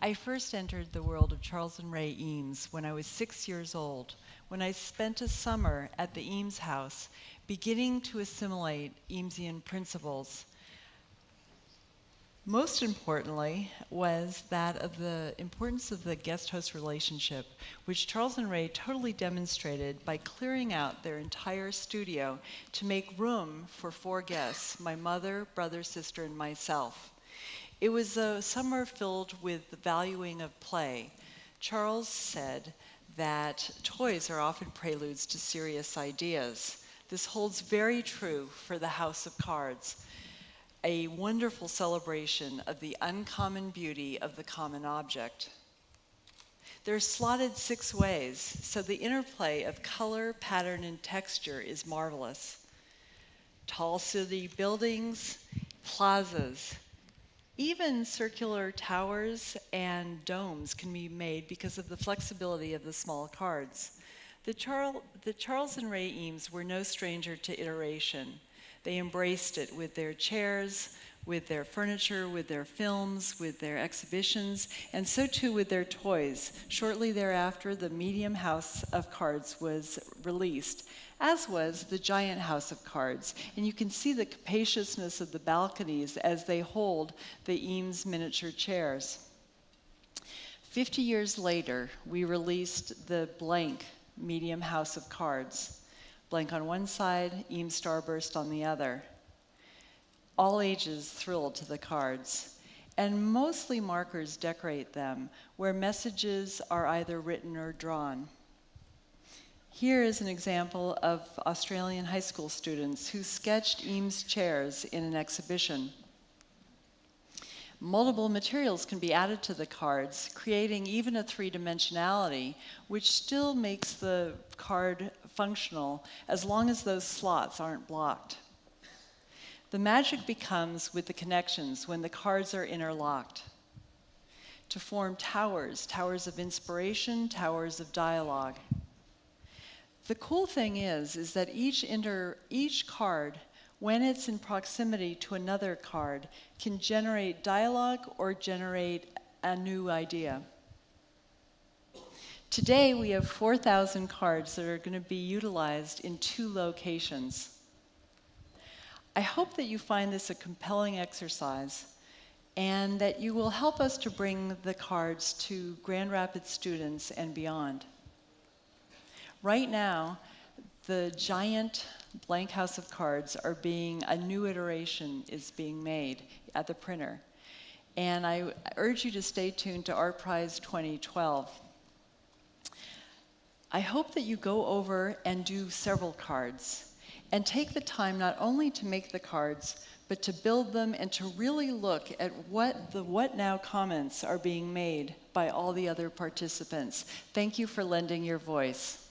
I first entered the world of Charles and Ray Eames when I was 6 years old, when I spent a summer at the Eames house, beginning to assimilate Eamesian principles. Most importantly was that of the importance of the guest-host relationship, which Charles and Ray totally demonstrated by clearing out their entire studio to make room for 4 guests, my mother, brother, sister, and myself. It was a summer filled with the valuing of play. Charles said that toys are often preludes to serious ideas. This holds very true for the House of Cards, a wonderful celebration of the uncommon beauty of the common object. They're slotted 6 ways, so the interplay of color, pattern, and texture is marvelous. Tall city buildings, plazas, even circular towers and domes can be made because of the flexibility of the small cards. The Charles and Ray Eames were no stranger to iteration. They embraced it with their chairs, with their furniture, with their films, with their exhibitions, and so too with their toys. Shortly thereafter, the medium house of cards was released, as was the giant house of cards. And you can see the capaciousness of the balconies as they hold the Eames miniature chairs. 50 years later, we released the blank medium house of cards. Blank on one side, Eames Starburst on the other. All ages thrilled to the cards. And mostly markers decorate them, where messages are either written or drawn. Here is an example of Australian high school students who sketched Eames chairs in an exhibition. Multiple materials can be added to the cards, creating even a 3-dimensionality, which still makes the card functional as long as those slots aren't blocked. The magic becomes with the connections when the cards are interlocked to form towers, towers of inspiration, towers of dialogue. The cool thing is that each card, when it's in proximity to another card, can generate dialogue or generate a new idea. Today, we have 4,000 cards that are going to be utilized in 2 locations. I hope that you find this a compelling exercise and that you will help us to bring the cards to Grand Rapids students and beyond. Right now, the giant blank house of cards a new iteration is being made at the printer. And I urge you to stay tuned to Art Prize 2012. I hope that you go over and do several cards and take the time not only to make the cards, but to build them and to really look at what the what now comments are being made by all the other participants. Thank you for lending your voice.